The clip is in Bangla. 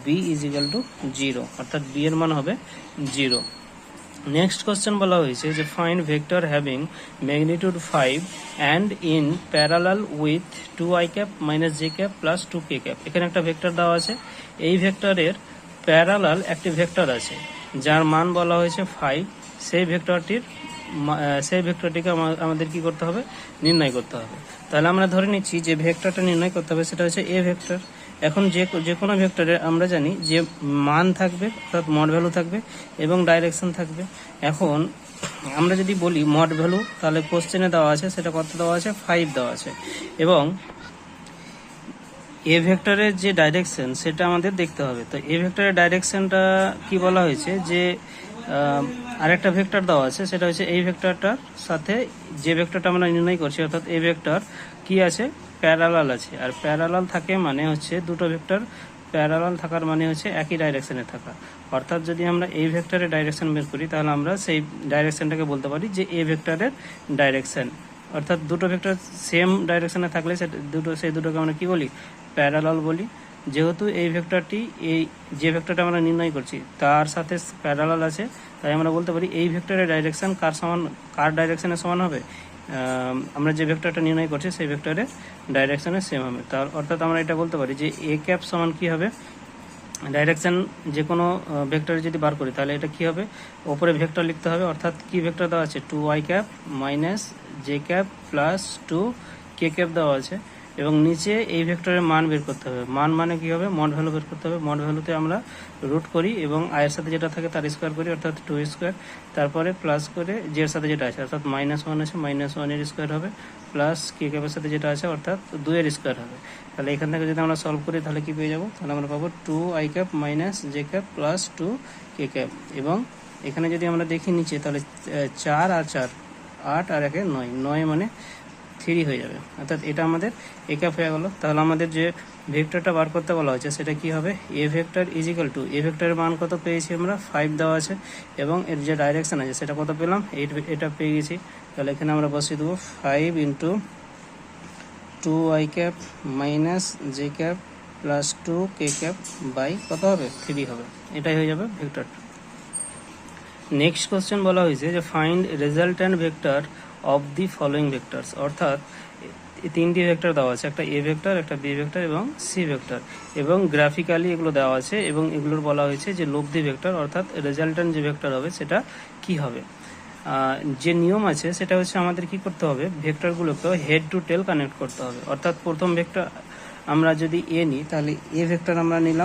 বি ইজ ইকুয়াল টু 0, অর্থাৎ বি এর মান হবে 0। নেক্সট কোশ্চেন বলা হয়েছে যে find vector having magnitude 5 and in parallel with 2i cap minus J cap plus 2k cap. এখানে একটা ভেক্টর দেওয়া আছে, এই ভেক্টরের প্যারালাল একটি ভেক্টর আছে যার মান বলা হয়েছে 5। সেই ভেক্টরটিকে আমাদের কি করতে হবে, নির্ণয় করতে হবে। তাহলে আমরা ধরে নিচ্ছি যে ভেক্টরটা নির্ণয় করতে হবে সেটা হচ্ছে এ ভেক্টর। এখন যে কোনো ভেক্টরের আমরা জানি যে মান থাকবে, অর্থাৎ মড ভ্যালু থাকবে এবং ডাইরেকশন থাকবে। এখন আমরা যদি বলি মড ভ্যালু, তাহলে কোশ্চেনে দেওয়া আছে সেটা কত দেওয়া আছে, 5 দেওয়া আছে। এবং এ ভেক্টরের যে ডাইরেকশন সেটা আমাদের দেখতে হবে। তো এ ভেক্টরের ডাইরেকশনটা কি বলা হয়েছে যে আরেকটা ভেক্টর দেওয়া আছে, সেটা হচ্ছে এই ভেক্টরটার সাথে যে ভেক্টরটা আমরা নির্ণয় করছি, অর্থাৎ এই ভেক্টর কি আছে, প্যারালাল আছে। আর প্যারালাল থাকে মানে হচ্ছে দুটো ভেক্টর প্যারালাল থাকার মানে হচ্ছে একই ডাইরেকশনে থাকা। অর্থাৎ যদি আমরা এই ভেক্টরের ডাইরেকশন বের করি তাহলে আমরা সেই ডাইরেকশনটাকে বলতে পারি যে এ ভেক্টরের ডাইরেকশন। অর্থাৎ দুটো ভেক্টর সেম ডাইরেকশনে থাকলে সেই দুটোকে আমরা কি বলি, প্যারালাল বলি। যেহেতু এই ভেক্টরটি যে ভেক্টরটা আমরা নির্ণয় করছি তার সাথে প্যারালাল আছে, তাই আমরা বলতে পারি এই ভেক্টরের ডাইরেকশন কার ডাইরেকশনের সমান হবে, আমরা যে ভেক্টরটা নির্ণয় করছি সেই ভেক্টরের ডাইরেকশনের সেম হবে। তার অর্থাৎ আমরা এটা বলতে পারি যে এ ক্যাপ সমান কি হবে, ডাইরেকশন যে কোনো ভেক্টরে যদি বার করি তাহলে এটা কি হবে, ওপরে ভেক্টর লিখতে হবে। অর্থাৎ কি ভেক্টর দেওয়া আছে, 2i cap minus J cap plus 2k cap দেওয়া আছে। এবং নিচে এই ভেক্টরের মান বের করতে হবে। মান মানে কি হবে, মড ভ্যালু বের করতে হবে। মড ভ্যালুতে আমরা রুট করি এবং আয়ের সাথে যেটা থাকে তার স্কোয়ার করি, অর্থাৎ 2 স্কোয়ার। তারপরে প্লাস করে জের সাথে যেটা আছে, অর্থাৎ -1 আছে, -1 এর স্কোয়ার হবে, প্লাস কে ক্যাপের সাথে যেটা আছে অর্থাৎ 2 এর স্কোয়ার হবে। তাহলে এখান থেকে যদি আমরা সলভ করি তাহলে কি পেয়ে যাবো, তাহলে আমরা পাবো 2i cap minus J cap plus 2k cap. এবং এখানে যদি আমরা দেখি নিচে তাহলে 4 আর 4 8 আর 1 9, 9 মানে 3 হয়ে যাবে। অর্থাৎ এটা আমাদের এ ক্যাপ হয়ে গেল। তাহলে আমাদের যে ভেক্টরটা বার করতে বলা হয়েছে সেটা কি হবে, A vector is equal to, A ভেক্টরের মান কত পেয়েছি আমরা, 5 দেওয়া আছে। এবং এর যে ডাইরেকশন আছে সেটা কত পেলাম, এটা পেয়ে গেছি। তাহলে এখানে আমরা বসিয়ে দেবো 5 into 2i cap minus J cap plus 2k cap by কত হবে, 3 হবে। এটাই হয়ে যাবে ভেক্টর। নেক্সট কোশ্চেন বলা হয়েছে যে find resultant vector of the following vectors. অর্থাৎ তিনটি ভেক্টর দেওয়া আছে, একটা এ ভেক্টর, একটা বি ভেক্টর এবং সি ভেক্টর, এবং গ্রাফিক্যালি এগুলো দেওয়া আছে। এবং এগুলোর বলা হয়েছে যে লব্ধি ভেক্টর, অর্থাৎ রেজাল্ট্যান্ট যে ভেক্টর হবে সেটা কি হবে। যে নিয়ম আছে সেটা হচ্ছে আমাদের কি করতে হবে, ভেক্টরগুলোকে হেড টু টেল কানেক্ট করতে হবে। অর্থাৎ প্রথম ভেক্টর আমরা যদি এ নিই তাহলে এ ভেক্টর আমরা নিলাম